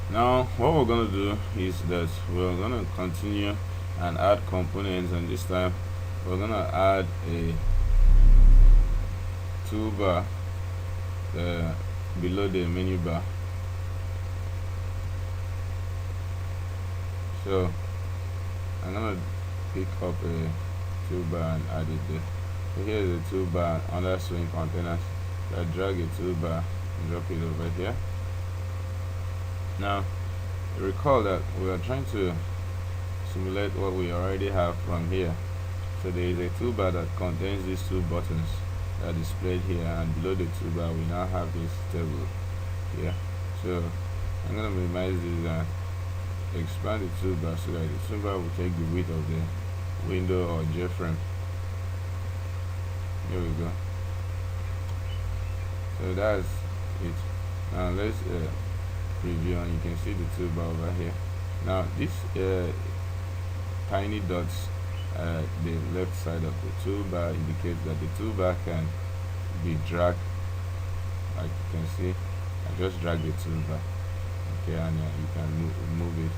Now what we're gonna do is that we're gonna continue and add components, and this time we're gonna add a toolbar below the menu bar. So I'm gonna pick up a toolbar and add it there. So here is a toolbar under swing containers. So I drag a toolbar and drop it over here. Now recall that we are trying to simulate what we already have from here. So there is a toolbar that contains these two buttons that are displayed here, and below the toolbar we now have this table here. So I'm going to minimize this and expand the toolbar so that the toolbar will take the width of the window or JFrame. Here we go. So that's it. Now let's preview, and you can see the toolbar over here. Now this tiny dots the left side of the toolbar indicates that the toolbar can be dragged. Like you can see, I just drag the toolbar, okay, and you can move it.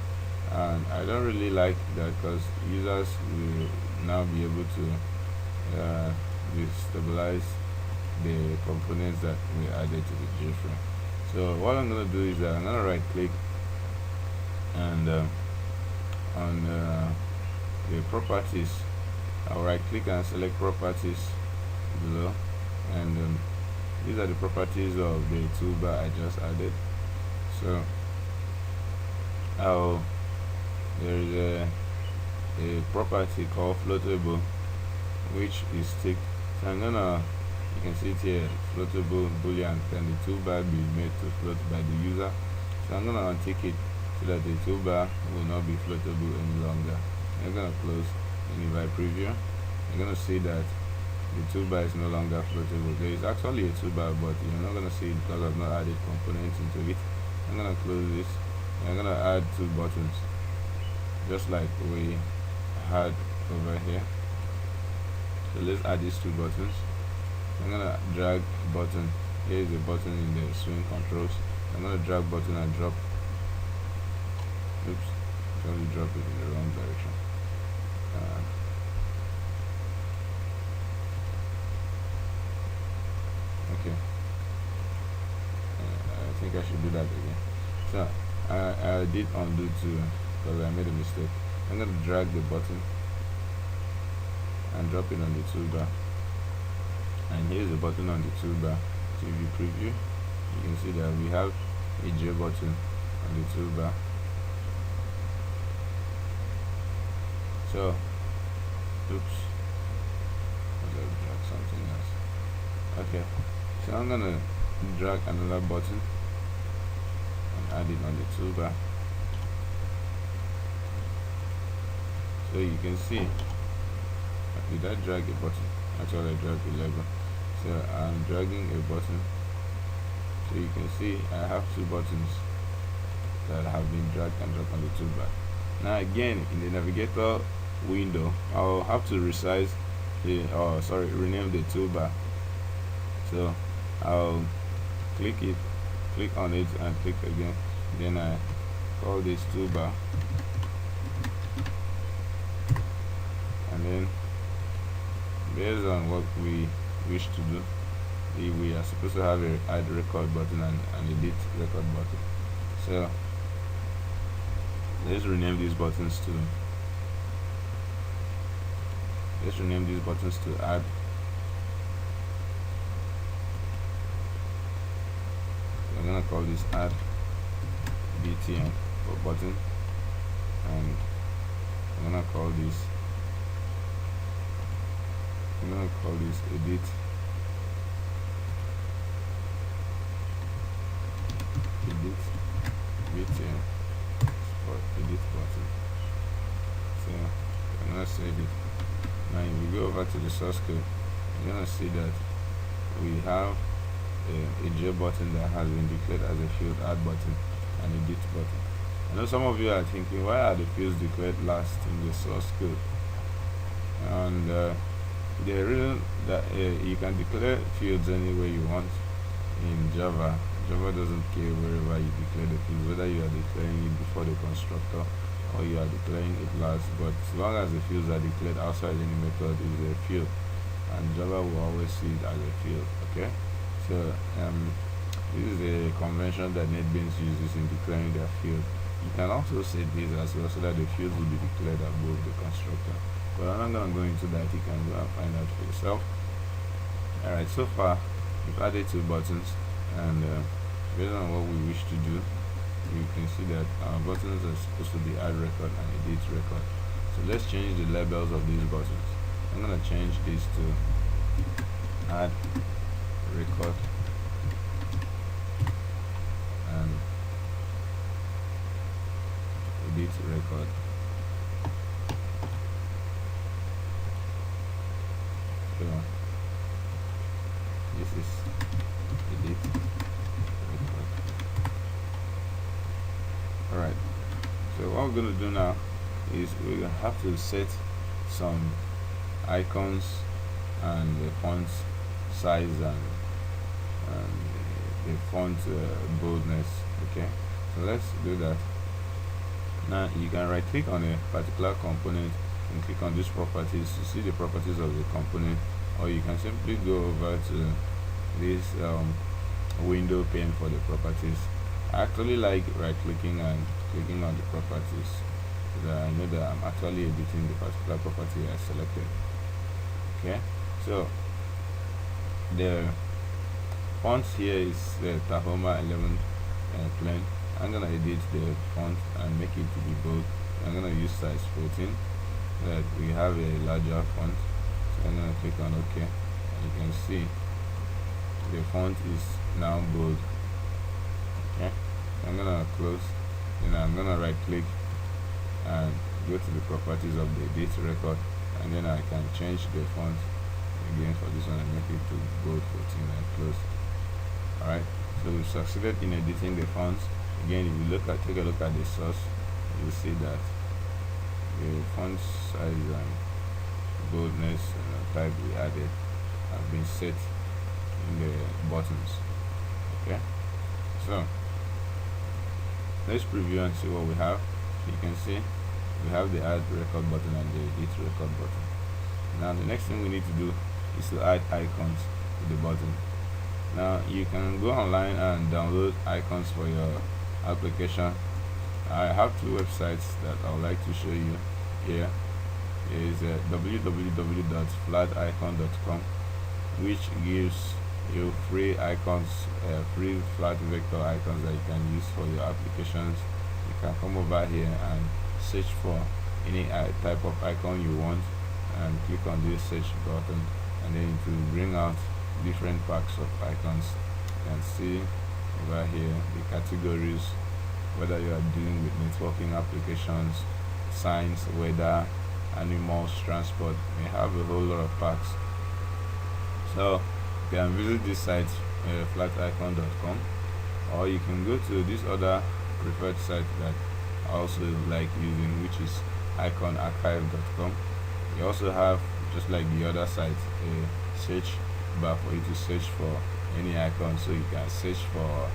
And I don't really like that because users will now be able to destabilize the components that we added to the JFrame. So what I'm going to do is that I'm going to right click and on the properties, I'll right click and select properties below, and these are the properties of the toolbar I just added. So there is a property called floatable, which is ticked. So I'm gonna, you can see it here, floatable boolean, can the toolbar be made to float by the user? So I'm gonna untick it so that the toolbar will not be floatable any longer. I'm gonna close, and if I preview, you're gonna see that the toolbar is no longer floatable. There is actually a toolbar, but you're not gonna see it because I've not added components into it. I'm gonna close this. I'm gonna add two buttons, just like we had over here. So let's add these two buttons. I'm gonna drag button. Here is a button in the swing controls. I'm gonna drag button and drop. Oops, actually drop it in the wrong direction. Okay. I think I should do that again. So I did undo too because I made a mistake. I'm gonna drag the button and drop it on the toolbar, and here's the button on the toolbar. So if you preview, you can see that we have a J button on the toolbar. So oops, I'll drag something else. Okay, so I'm gonna drag another button and add it on the toolbar. So you can see, did I drag a button? Actually I dragged a lever. So I'm dragging a button. So you can see I have two buttons that have been dragged and dropped on the toolbar. Now again, in the navigator window, I'll have to resize the rename the toolbar. So I'll click on it and click again, then I call this toolbar, and then based on what we wish to do, we are supposed to have a add record button and edit record button. So let's rename these buttons to add. I'm gonna call this add btn for button, and I'm gonna call this edit btn for edit button. So I'm gonna save it. Now if we go over to the source code, you're gonna see that we have a J button that has been declared as a field, add button and edit button. I know some of you are thinking, why are the fields declared last in the source code? And the reason that you can declare fields any way you want in Java, Java doesn't care wherever you declare the field, whether you are declaring it before the constructor or you are declaring it last, but as long as the fields are declared outside any method, it is a field, and Java will always see it as a field. Okay, so this is a convention that NetBeans uses in declaring their field. You can also set this as well so that the fields will be declared above the constructor, but I'm not going to go into that. You can go and find out for yourself. Alright, so far we've added 2 buttons, and based on what we wish to do, you can see that our buttons are supposed to be add record and edit record. So let's change the labels of these buttons. I'm going to change this to add record and edit record. So this is edit record. Alright, so what we're going to do now is we have to set some icons and the font size and the font boldness. Okay, so let's do that. Now you can right click on a particular component and click on these properties to see the properties of the component, or you can simply go over to this window pane for the properties. I actually like right clicking and clicking on the properties so that I know that I'm actually editing the particular property I selected. Okay, so the font here is the Tahoma 11 plain. I'm gonna edit the font and make it to be bold. I'm gonna use size 14 so that we have a larger font. So I'm gonna click on OK, and you can see the font is now bold. Okay, I'm gonna close, and I'm gonna right click and go to the properties of the edit record, and then I can change the font again for this one and make it to bold 14 and close. Alright, so we've succeeded in editing the fonts. Again, if you take a look at the source, you'll see that the font size and boldness type we added have been set in the buttons. Okay, so let's preview and see what we have. You can see we have the add record button and the edit record button. Now the next thing we need to do is to add icons to the button. Now you can go online and download icons for your application. I have 2 websites that I would like to show you here. Is www.flaticon.com, which gives you free icons, free flat vector icons that you can use for your applications. You can come over here and search for any type of icon you want and click on this search button, and then it will bring out different packs of icons. You can see over here the categories, whether you are dealing with networking applications, science, weather, animals, transport. We have a whole lot of packs. So you can visit this site, flaticon.com, or you can go to this other preferred site that I also like using, which is iconarchive.com. You also have, just like the other site, a search bar for you to search for any icon. So you can search for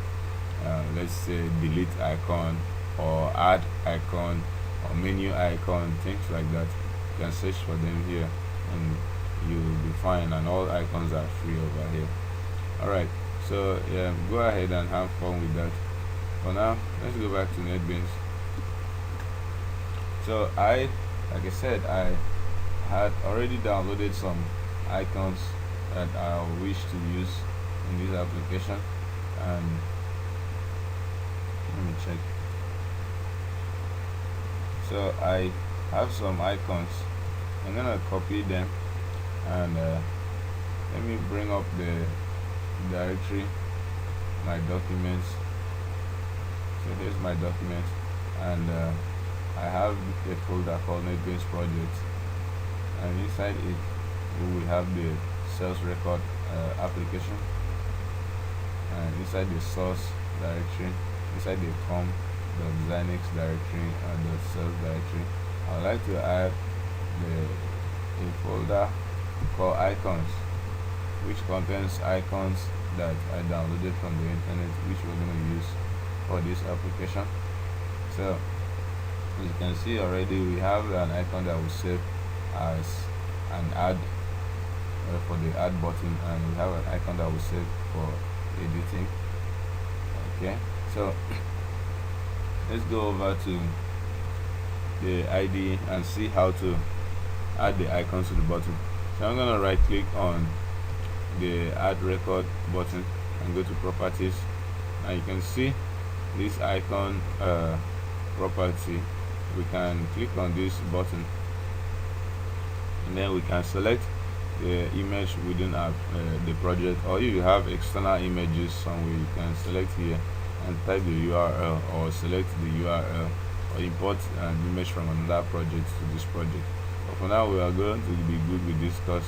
let's say delete icon or add icon or menu icon, things like that. You can search for them here and you'll be fine, and all icons are free over here. Alright, so yeah, go ahead and have fun with that. For now, let's go back to NetBeans. So like I said, I had already downloaded some icons that I wish to use in this application, and let me check. So I have some icons. I'm gonna copy them, and let me bring up the directory, my documents. So here's my document, and I have a folder called NetBeans project, and inside it we will have the sales record application, and inside the source directory, inside the com.zynex directory and the sales directory, I would like to add a folder called icons, which contains icons that I downloaded from the internet, which we're going to use for this application. So as you can see already, we have an icon that will save as an ad for the add button, and we have an icon that will save for editing. Okay, so let's go over to the IDE and see how to add the icons to the button. So I'm gonna right click on the add record button and go to properties, and you can see this icon property. We can click on this button, and then we can select the image within our the project, or if you have external images somewhere, you can select here and type the URL, or select the URL, or import an image from another project to this project. But for now, we are going to be good with this because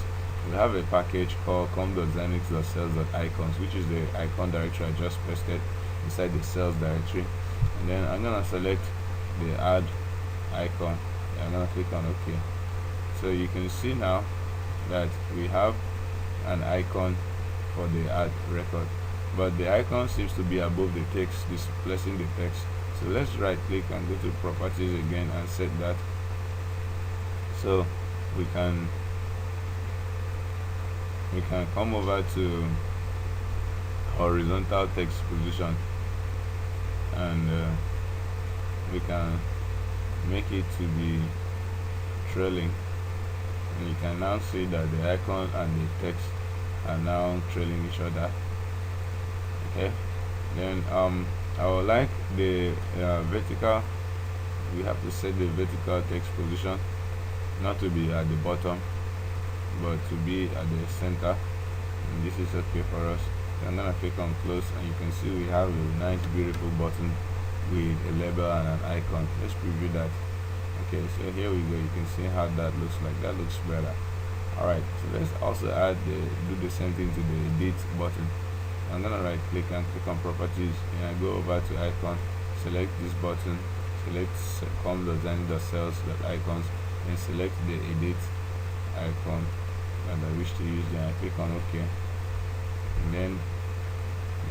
we have a package called com.zenix.sales.icons, which is the icon directory I just pasted inside the sales directory. And then I'm gonna select the add icon. I'm gonna click on OK. So you can see now that we have an icon for the add record, but the icon seems to be above the text, displacing the text. So let's right click and go to properties again and set that, so we can come over to horizontal text position, and we can make it to be trailing, and you can now see that the icon and the text are now trailing each other. Okay, then I would like the vertical, we have to set the vertical text position not to be at the bottom but to be at the center, and this is okay for us. So I'm gonna click on close, and you can see we have a nice beautiful button with a label and an icon. Let's preview that. Okay, so here we go. You can see how that looks like. That looks better. Alright, so let's also do the same thing to the edit button. I'm gonna right click and click on properties, and I go over to icon, select this button, select com.zenix.sales.icons, and select the edit icon that I wish to use, then I click on OK. And then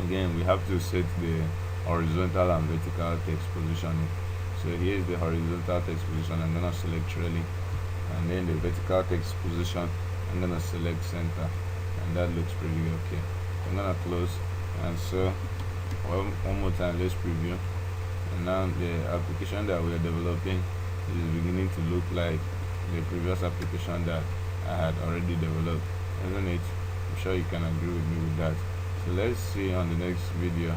again we have to set the horizontal and vertical text positioning. So here is the horizontal text position. I'm gonna select trailing, and then the vertical text position I'm gonna select center, and that looks pretty okay. I'm gonna close, and so one more time, let's preview. And now the application that we are developing is beginning to look like the previous application that I had already developed, isn't it? I'm sure you can agree with me with that. So let's see on the next video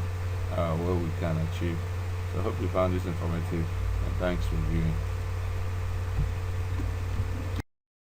what we can achieve. So I hope you found this informative, and thanks for viewing.